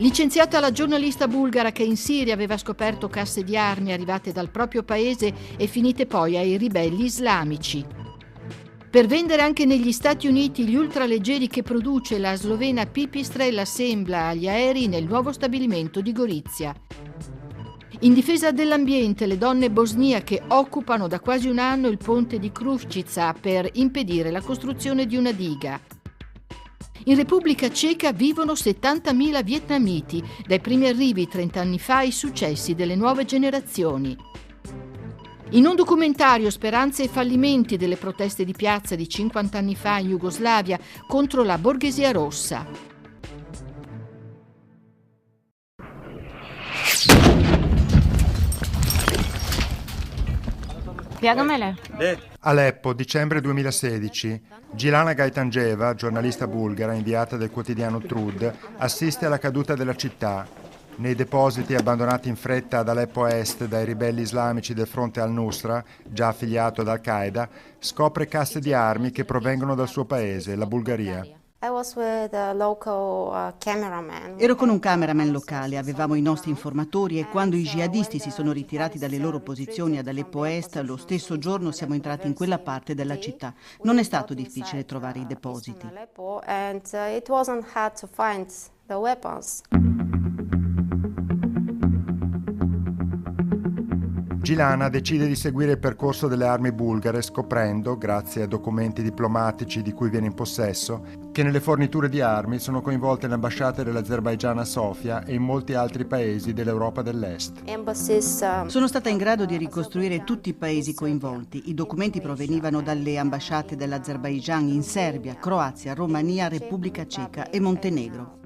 Licenziata la giornalista bulgara che in Siria aveva scoperto casse di armi arrivate dal proprio paese e finite poi ai ribelli islamici. Per vendere anche negli Stati Uniti gli ultraleggeri che produce la slovena Pipistrel assembla agli aerei nel nuovo stabilimento di Gorizia. In difesa dell'ambiente, le donne bosniache occupano da quasi un anno il ponte di Kruščica per impedire la costruzione di una diga. In Repubblica Ceca vivono 70.000 vietnamiti, dai primi arrivi 30 anni fa ai successi delle nuove generazioni. In un documentario speranze e fallimenti delle proteste di piazza di 50 anni fa in Jugoslavia contro la borghesia rossa. Aleppo, dicembre 2016. Gilana Gajtandževa, giornalista bulgara inviata del quotidiano Trud, assiste alla caduta della città. Nei depositi abbandonati in fretta ad Aleppo Est dai ribelli islamici del fronte al-Nusra, già affiliato ad Al-Qaeda, scopre casse di armi che provengono dal suo paese, la Bulgaria. Ero con un cameraman locale, avevamo i nostri informatori e quando i jihadisti si sono ritirati dalle loro posizioni ad Aleppo Est, lo stesso giorno siamo entrati in quella parte della città. Non è stato difficile trovare i depositi. Gilana decide di seguire il percorso delle armi bulgare scoprendo, grazie a documenti diplomatici di cui viene in possesso, che nelle forniture di armi sono coinvolte le ambasciate dell'Azerbaigian a Sofia e in molti altri paesi dell'Europa dell'Est. Sono stata in grado di ricostruire tutti i paesi coinvolti. I documenti provenivano dalle ambasciate dell'Azerbaigian in Serbia, Croazia, Romania, Repubblica Ceca e Montenegro.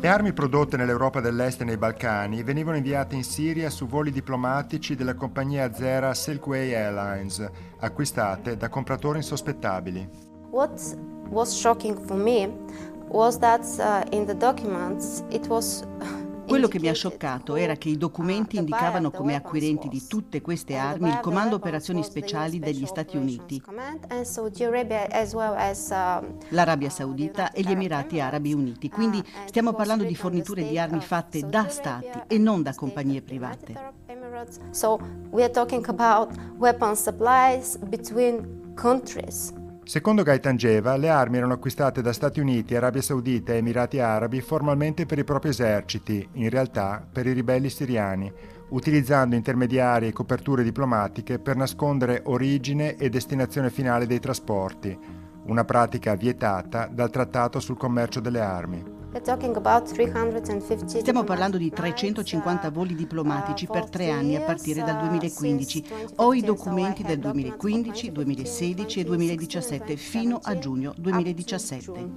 Le armi prodotte nell'Europa dell'Est e nei Balcani venivano inviate in Siria su voli diplomatici della compagnia azera Silkway Airlines, acquistate da compratori insospettabili. What was shocking for me was that in the documents it was Quello che mi ha scioccato era che i documenti indicavano come acquirenti di tutte queste armi il Comando Operazioni Speciali degli Stati Uniti, l'Arabia Saudita e gli Emirati Arabi Uniti. Quindi stiamo parlando di forniture di armi fatte da stati e non da compagnie private. So we are talking about weapon supplies between countries. Secondo Gajtandževa, le armi erano acquistate da Stati Uniti, Arabia Saudita e Emirati Arabi formalmente per i propri eserciti, in realtà per i ribelli siriani, utilizzando intermediari e coperture diplomatiche per nascondere origine e destinazione finale dei trasporti, una pratica vietata dal Trattato sul commercio delle armi. Stiamo parlando di 350 voli diplomatici per 3 anni a partire dal 2015. Ho i documenti del 2015, 2016 e 2017 fino a giugno 2017.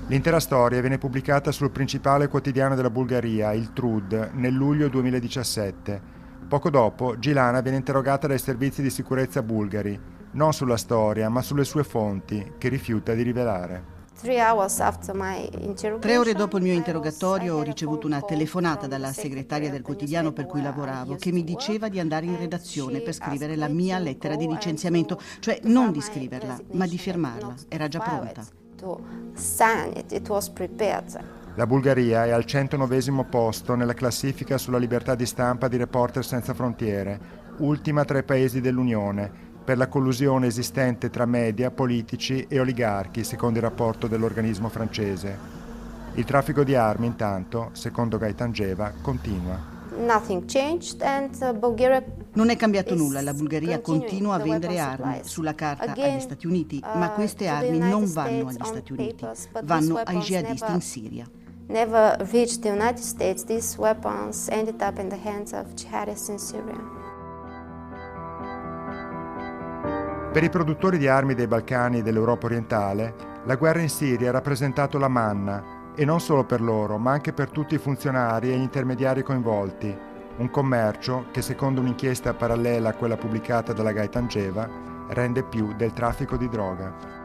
L'intera storia viene pubblicata sul principale quotidiano della Bulgaria, il Trud, nel luglio 2017. Poco dopo, Gilana viene interrogata dai servizi di sicurezza bulgari, non sulla storia, ma sulle sue fonti, che rifiuta di rivelare. 3 ore dopo il mio interrogatorio ho ricevuto una telefonata dalla segretaria del quotidiano per cui lavoravo che mi diceva di andare in redazione per scrivere la mia lettera di licenziamento, cioè non di scriverla, ma di firmarla. Era già pronta. La Bulgaria è al 109° posto nella classifica sulla libertà di stampa di Reporter Senza Frontiere, ultima tra i paesi dell'Unione, per la collusione esistente tra media, politici e oligarchi, secondo il rapporto dell'organismo francese. Il traffico di armi, intanto, secondo Gajtandževa, continua. Non è cambiato nulla, la Bulgaria continua a vendere armi, sulla carta agli Stati Uniti, ma queste armi non vanno agli Stati Uniti, vanno ai jihadisti in Siria. Never reached the United States. These weapons ended up in the hands of jihadists in Syria. Per i produttori di armi dei Balcani e dell'Europa orientale, la guerra in Siria ha rappresentato la manna, e non solo per loro, ma anche per tutti i funzionari e gli intermediari coinvolti, un commercio che, secondo un'inchiesta parallela a quella pubblicata dalla Gajtandževa, rende più del traffico di droga.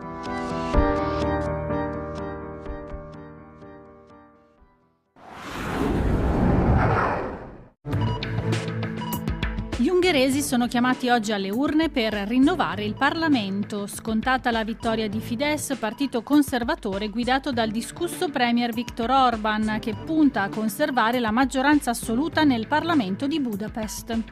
Gli ungheresi sono chiamati oggi alle urne per rinnovare il Parlamento. Scontata la vittoria di Fidesz, partito conservatore guidato dal discusso premier Viktor Orban, che punta a conservare la maggioranza assoluta nel Parlamento di Budapest.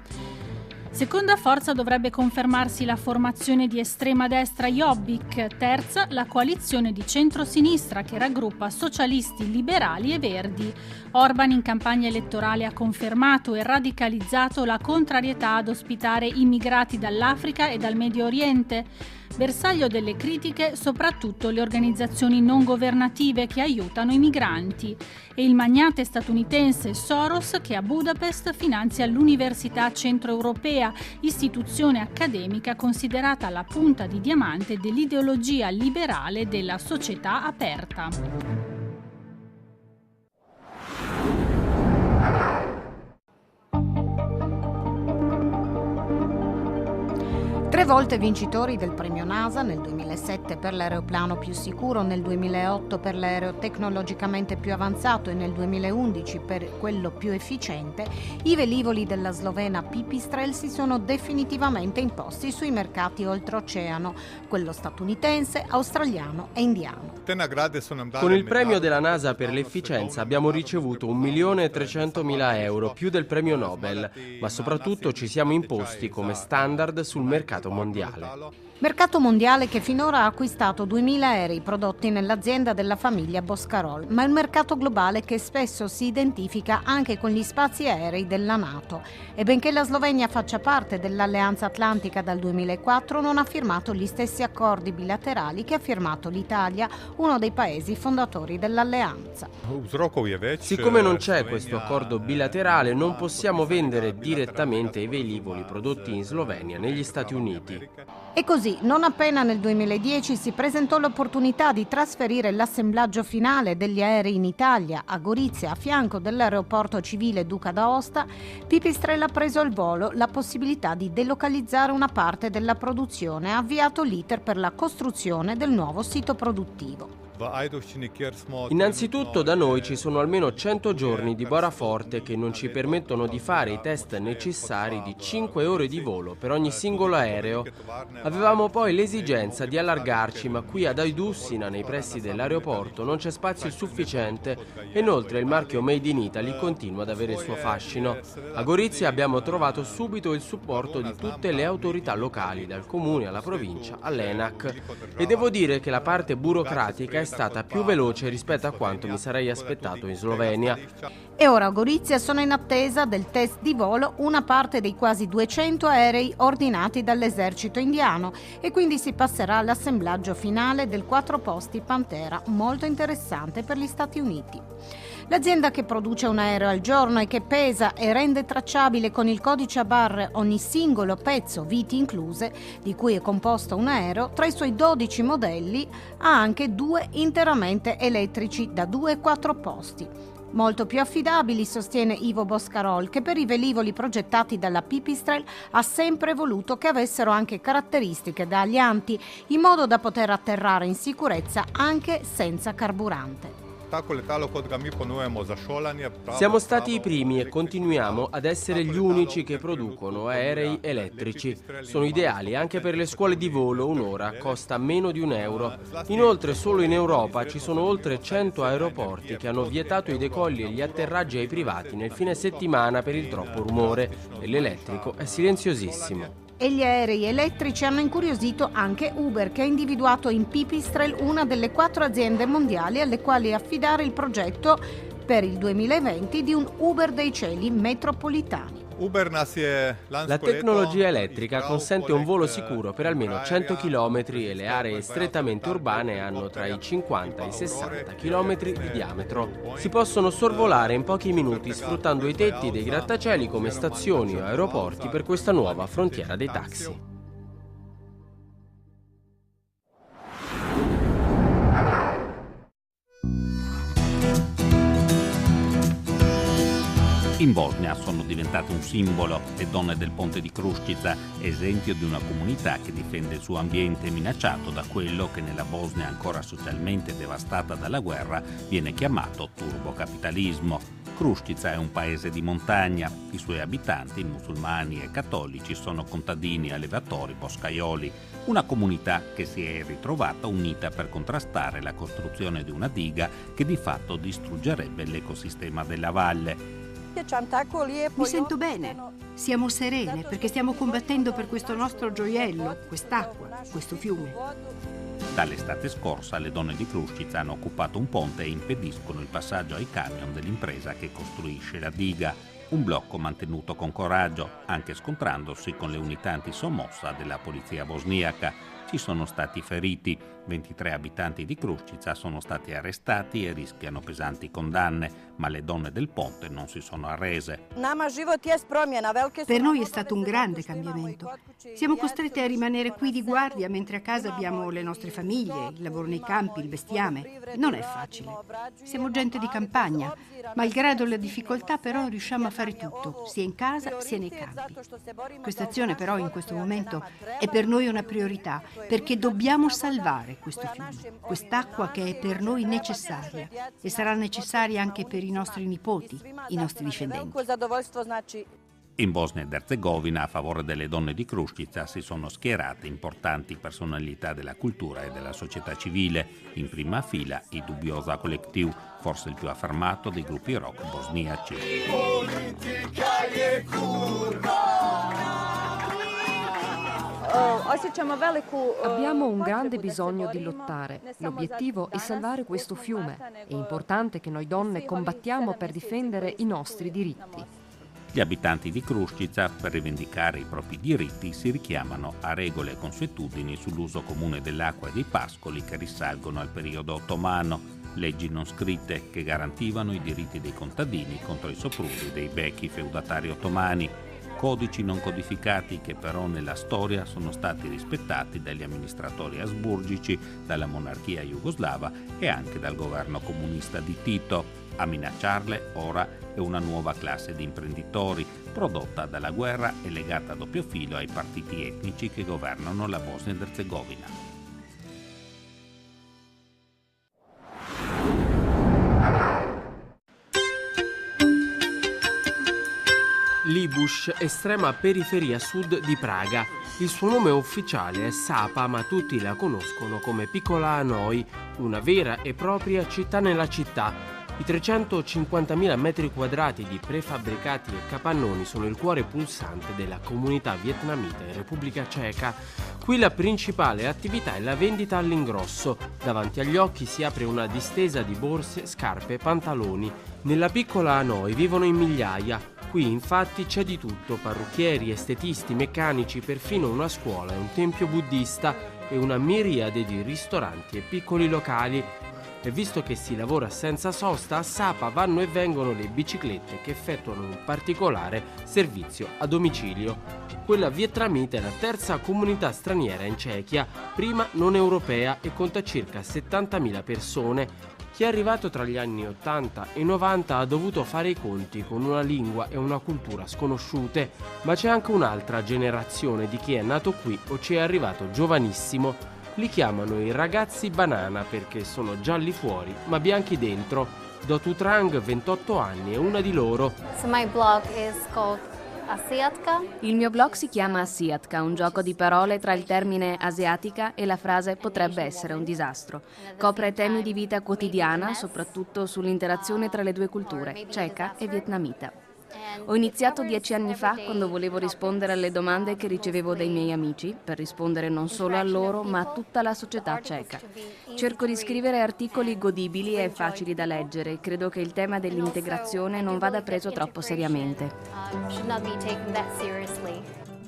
Seconda forza dovrebbe confermarsi la formazione di estrema destra Jobbik, terza la coalizione di centro-sinistra che raggruppa socialisti, liberali e verdi. Orban in campagna elettorale ha confermato e radicalizzato la contrarietà ad ospitare immigrati dall'Africa e dal Medio Oriente. Bersaglio delle critiche soprattutto le organizzazioni non governative che aiutano i migranti e il magnate statunitense Soros che a Budapest finanzia l'Università Centroeuropea, istituzione accademica considerata la punta di diamante dell'ideologia liberale della società aperta. 3 volte vincitori del premio NASA, nel 2007 per l'aeroplano più sicuro, nel 2008 per l'aereo tecnologicamente più avanzato e nel 2011 per quello più efficiente, i velivoli della slovena Pipistrel si sono definitivamente imposti sui mercati oltreoceano, quello statunitense, australiano e indiano. Con il premio della NASA per l'efficienza abbiamo ricevuto 1.300.000 euro, più del premio Nobel, ma soprattutto ci siamo imposti come standard sul mercato mondiale. Mercato mondiale che finora ha acquistato 2.000 aerei prodotti nell'azienda della famiglia Boscarol, ma il mercato globale che spesso si identifica anche con gli spazi aerei della NATO. E benché la Slovenia faccia parte dell'Alleanza Atlantica dal 2004, non ha firmato gli stessi accordi bilaterali che ha firmato l'Italia, uno dei paesi fondatori dell'alleanza. Siccome non c'è questo accordo bilaterale, non possiamo vendere direttamente i velivoli prodotti in Slovenia negli Stati Uniti. E così, non appena nel 2010 si presentò l'opportunità di trasferire l'assemblaggio finale degli aerei in Italia, a Gorizia, a fianco dell'aeroporto civile Duca d'Aosta, Pipistrel ha preso al volo la possibilità di delocalizzare una parte della produzione e ha avviato l'iter per la costruzione del nuovo sito produttivo. Innanzitutto da noi ci sono almeno 100 giorni di bora forte che non ci permettono di fare i test necessari di 5 ore di volo per ogni singolo aereo. Avevamo poi l'esigenza di allargarci, ma qui ad Aidussina, nei pressi dell'aeroporto, non c'è spazio sufficiente e inoltre il marchio Made in Italy continua ad avere il suo fascino. A Gorizia abbiamo trovato subito il supporto di tutte le autorità locali, dal comune alla provincia all'ENAC, e devo dire che la parte burocratica è stata più veloce rispetto a quanto mi sarei aspettato in Slovenia. E ora a Gorizia sono in attesa del test di volo una parte dei quasi 200 aerei ordinati dall'esercito indiano e quindi si passerà all'assemblaggio finale del 4 posti Pantera, molto interessante per gli Stati Uniti. L'azienda che produce un aereo al giorno e che pesa e rende tracciabile con il codice a barre ogni singolo pezzo, viti incluse, di cui è composto un aereo, tra i suoi 12 modelli ha anche 2 interamente elettrici da 2 e 4 posti. Molto più affidabili, sostiene Ivo Boscarol, che per i velivoli progettati dalla Pipistrel ha sempre voluto che avessero anche caratteristiche da alianti, in modo da poter atterrare in sicurezza anche senza carburante. Siamo stati i primi e continuiamo ad essere gli unici che producono aerei elettrici. Sono ideali anche per le scuole di volo, un'ora costa meno di €1. Inoltre solo in Europa ci sono oltre 100 aeroporti che hanno vietato i decolli e gli atterraggi ai privati nel fine settimana per il troppo rumore e l'elettrico è silenziosissimo. E gli aerei elettrici hanno incuriosito anche Uber, che ha individuato in Pipistrel una delle 4 aziende mondiali alle quali affidare il progetto per il 2020 di un Uber dei cieli metropolitani. La tecnologia elettrica consente un volo sicuro per almeno 100 km e le aree strettamente urbane hanno tra i 50 e i 60 km di diametro. Si possono sorvolare in pochi minuti sfruttando i tetti dei grattacieli come stazioni o aeroporti per questa nuova frontiera dei taxi. In Bosnia sono diventate un simbolo le donne del ponte di Kruščica, esempio di una comunità che difende il suo ambiente minacciato da quello che nella Bosnia ancora socialmente devastata dalla guerra viene chiamato turbocapitalismo. Kruščica è un paese di montagna. I suoi abitanti, musulmani e cattolici, sono contadini, allevatori, boscaioli. Una comunità che si è ritrovata unita per contrastare la costruzione di una diga che di fatto distruggerebbe l'ecosistema della valle. Mi sento bene, siamo serene perché stiamo combattendo per questo nostro gioiello, quest'acqua, questo fiume. Dall'estate scorsa le donne di Kruščica hanno occupato un ponte e impediscono il passaggio ai camion dell'impresa che costruisce la diga. Un blocco mantenuto con coraggio, anche scontrandosi con le unità antisommossa della polizia bosniaca. Ci sono stati feriti. 23 abitanti di Kruščica sono stati arrestati e rischiano pesanti condanne, ma le donne del ponte non si sono arrese. Per noi è stato un grande cambiamento. Siamo costrette a rimanere qui di guardia mentre a casa abbiamo le nostre famiglie, il lavoro nei campi, il bestiame. Non è facile. Siamo gente di campagna. Malgrado le difficoltà però riusciamo a fare tutto, sia in casa sia nei campi. Questa azione però in questo momento è per noi una priorità, perché dobbiamo salvare questo fiume, quest'acqua che è per noi necessaria e sarà necessaria anche per i nostri nipoti, i nostri discendenti. In Bosnia ed Erzegovina a favore delle donne di Kruščica si sono schierate importanti personalità della cultura e della società civile, in prima fila i Dubioza Collectiv, forse il più affermato dei gruppi rock bosniaci. Abbiamo un grande bisogno di lottare. L'obiettivo è salvare questo fiume. È importante che noi donne combattiamo per difendere i nostri diritti. Gli abitanti di Kruščica, per rivendicare i propri diritti, si richiamano a regole e consuetudini sull'uso comune dell'acqua e dei pascoli che risalgono al periodo ottomano, leggi non scritte che garantivano i diritti dei contadini contro i soprusi dei vecchi feudatari ottomani, codici non codificati che però nella storia sono stati rispettati dagli amministratori asburgici, dalla monarchia jugoslava e anche dal governo comunista di Tito. A minacciarle ora è una nuova classe di imprenditori, prodotta dalla guerra e legata a doppio filo ai partiti etnici che governano la Bosnia ed Erzegovina. Libuš, estrema periferia sud di Praga. Il suo nome ufficiale è Sapa, ma tutti la conoscono come Piccola Hanoi, una vera e propria città nella città. I 350.000 metri quadrati di prefabbricati e capannoni sono il cuore pulsante della comunità vietnamita in Repubblica Ceca. Qui la principale attività è la vendita all'ingrosso. Davanti agli occhi si apre una distesa di borse, scarpe e pantaloni. Nella Piccola Hanoi vivono in migliaia. Qui infatti c'è di tutto: parrucchieri, estetisti, meccanici, perfino una scuola e un tempio buddista e una miriade di ristoranti e piccoli locali. E visto che si lavora senza sosta, a Sapa vanno e vengono le biciclette che effettuano un particolare servizio a domicilio. Quella vietnamita è la terza comunità straniera in Cechia, prima non europea e conta circa 70.000 persone. Chi è arrivato tra gli anni 80 e 90 ha dovuto fare i conti con una lingua e una cultura sconosciute, ma c'è anche un'altra generazione di chi è nato qui o ci è arrivato giovanissimo. Li chiamano i ragazzi banana perché sono gialli fuori ma bianchi dentro. Dotu Trang, 28 anni, è una di loro. So my blog is called Asiatka. Il mio blog si chiama Asiatka, un gioco di parole tra il termine asiatica e la frase potrebbe essere un disastro. Copre temi di vita quotidiana, soprattutto sull'interazione tra le due culture, ceca e vietnamita. Ho iniziato 10 anni fa quando volevo rispondere alle domande che ricevevo dai miei amici, per rispondere non solo a loro ma a tutta la società ceca. Cerco di scrivere articoli godibili e facili da leggere. Credo che il tema dell'integrazione non vada preso troppo seriamente.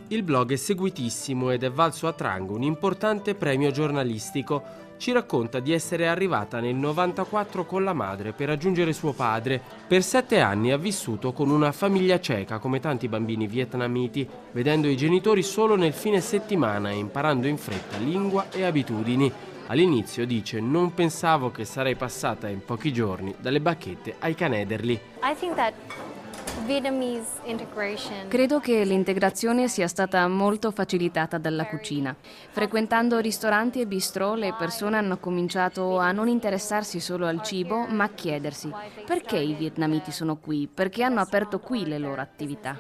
Il blog è seguitissimo ed è valso a Trang un importante premio giornalistico. Ci racconta di essere arrivata nel 94 con la madre per raggiungere suo padre. Per 7 anni ha vissuto con una famiglia ceca come tanti bambini vietnamiti, vedendo i genitori solo nel fine settimana e imparando in fretta lingua e abitudini. All'inizio, dice, non pensavo che sarei passata in pochi giorni dalle bacchette ai canederli. Credo che l'integrazione sia stata molto facilitata dalla cucina. Frequentando ristoranti e bistrò, le persone hanno cominciato a non interessarsi solo al cibo, ma a chiedersi perché i vietnamiti sono qui, perché hanno aperto qui le loro attività.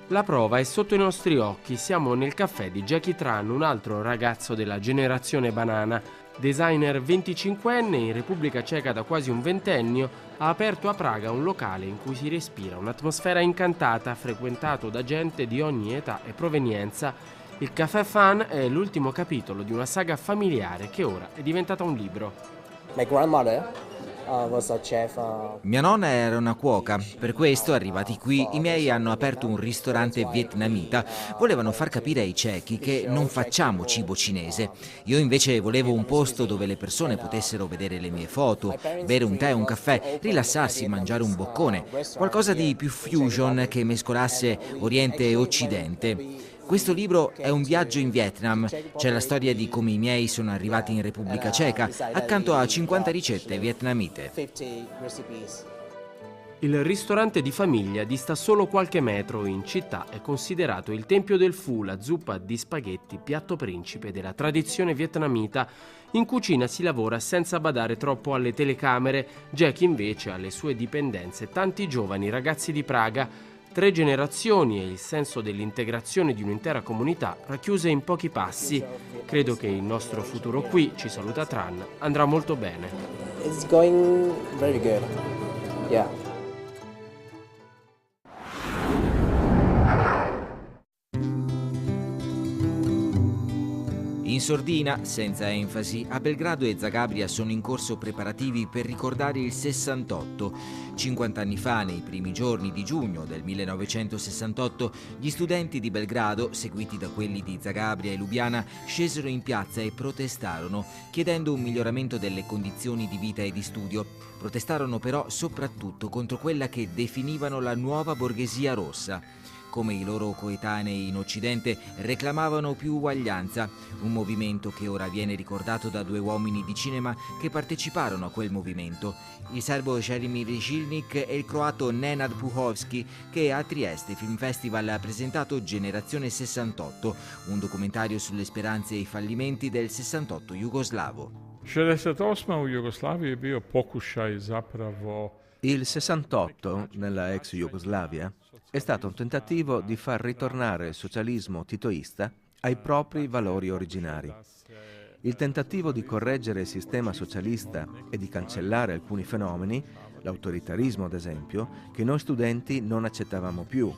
La prova è sotto i nostri occhi, siamo nel caffè di Jackie Tran, un altro ragazzo della generazione banana. Designer 25enne in Repubblica Ceca da quasi un ventennio, ha aperto a Praga un locale in cui si respira un'atmosfera incantata, frequentato da gente di ogni età e provenienza. Il Café Fan è l'ultimo capitolo di una saga familiare che ora è diventata un libro. My grandmother was a chef. Mia nonna era una cuoca, per questo, arrivati qui, i miei hanno aperto un ristorante vietnamita. Volevano far capire ai cechi che non facciamo cibo cinese. Io invece volevo un posto dove le persone potessero vedere le mie foto, bere un tè, un caffè, rilassarsi, mangiare un boccone, qualcosa di più fusion che mescolasse Oriente e Occidente. Questo libro è un viaggio in Vietnam, c'è la storia di come i miei sono arrivati in Repubblica Ceca, accanto a 50 ricette vietnamite. Il ristorante di famiglia dista solo qualche metro in città, è considerato il tempio del pho, la zuppa di spaghetti, piatto principe della tradizione vietnamita. In cucina si lavora senza badare troppo alle telecamere, Jackie invece ha le sue dipendenze, tanti giovani ragazzi di Praga, 3 generazioni e il senso dell'integrazione di un'intera comunità racchiuse in pochi passi. Credo che il nostro futuro qui, ci saluta Tran, andrà molto bene. It's going very good. Yeah. In sordina, senza enfasi, a Belgrado e Zagabria sono in corso preparativi per ricordare il 68. 50 anni fa, nei primi giorni di giugno del 1968, gli studenti di Belgrado, seguiti da quelli di Zagabria e Lubiana, scesero in piazza e protestarono, chiedendo un miglioramento delle condizioni di vita e di studio. Protestarono però soprattutto contro quella che definivano la nuova borghesia rossa. Come i loro coetanei in Occidente, reclamavano più uguaglianza, un movimento che ora viene ricordato da 2 uomini di cinema che parteciparono a quel movimento, il serbo Želimir Žilnik e il croato Nenad Puhovski, che a Trieste Film Festival ha presentato Generazione 68, un documentario sulle speranze e i fallimenti del 68 jugoslavo. 68 u Jugoslaviji je bio pokušaj zapravo. Il 68 nella ex Jugoslavia è stato un tentativo di far ritornare il socialismo titoista ai propri valori originari. Il tentativo di correggere il sistema socialista e di cancellare alcuni fenomeni, l'autoritarismo ad esempio, che noi studenti non accettavamo più.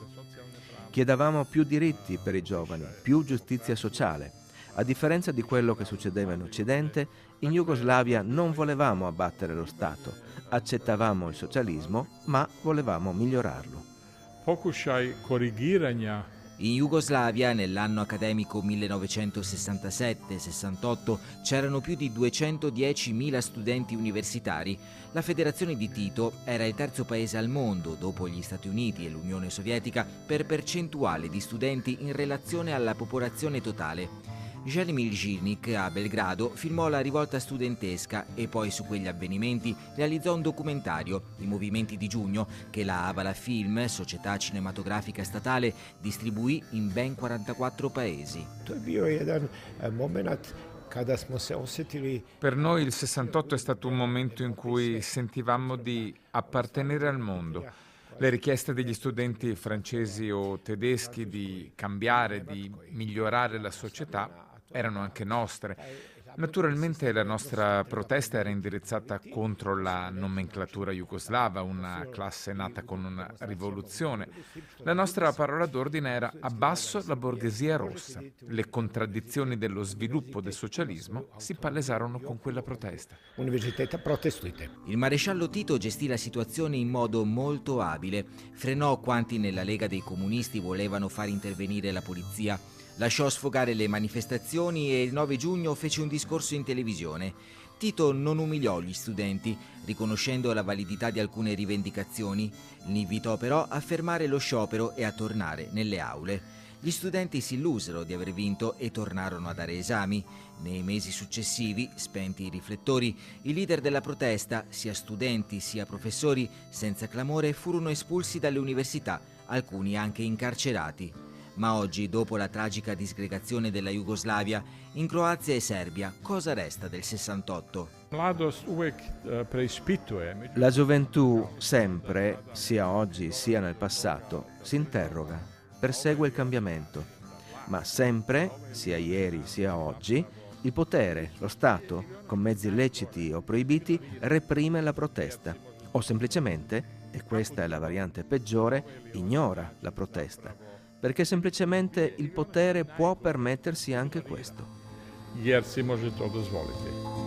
Chiedevamo più diritti per i giovani, più giustizia sociale. A differenza di quello che succedeva in Occidente, in Jugoslavia non volevamo abbattere lo Stato, accettavamo il socialismo, ma volevamo migliorarlo. Pokušaj korigiranja. In Jugoslavia, nell'anno accademico 1967-68, c'erano più di 210.000 studenti universitari. La Federazione di Tito era il terzo paese al mondo, dopo gli Stati Uniti e l'Unione Sovietica, per percentuale di studenti in relazione alla popolazione totale. Želimir Žilnik a Belgrado filmò la rivolta studentesca e poi su quegli avvenimenti realizzò un documentario, I movimenti di giugno, che la Avala Film, società cinematografica statale, distribuì in ben 44 paesi. Per noi il 68 è stato un momento in cui sentivamo di appartenere al mondo. Le richieste degli studenti francesi o tedeschi di cambiare, di migliorare la società erano anche nostre. Naturalmente la nostra protesta era indirizzata contro la nomenclatura jugoslava, una classe nata con una rivoluzione. La nostra parola d'ordine era abbasso la borghesia rossa. Le contraddizioni dello sviluppo del socialismo si palesarono con quella protesta. Il maresciallo Tito gestì la situazione in modo molto abile. Frenò quanti nella Lega dei Comunisti volevano far intervenire la polizia. Lasciò sfogare le manifestazioni e il 9 giugno fece un discorso in televisione. Tito non umiliò gli studenti, riconoscendo la validità di alcune rivendicazioni. Li invitò però a fermare lo sciopero e a tornare nelle aule. Gli studenti si illusero di aver vinto e tornarono a dare esami. Nei mesi successivi, spenti i riflettori, i leader della protesta, sia studenti sia professori, senza clamore furono espulsi dalle università, alcuni anche incarcerati. Ma oggi, dopo la tragica disgregazione della Jugoslavia, in Croazia e Serbia, cosa resta del 68? La gioventù sempre, sia oggi sia nel passato, si interroga, persegue il cambiamento, ma sempre, sia ieri sia oggi, il potere, lo Stato, con mezzi illeciti o proibiti, reprime la protesta o semplicemente, e questa è la variante peggiore, ignora la protesta, perché semplicemente il potere può permettersi anche questo. Jer si može to dozvoliti.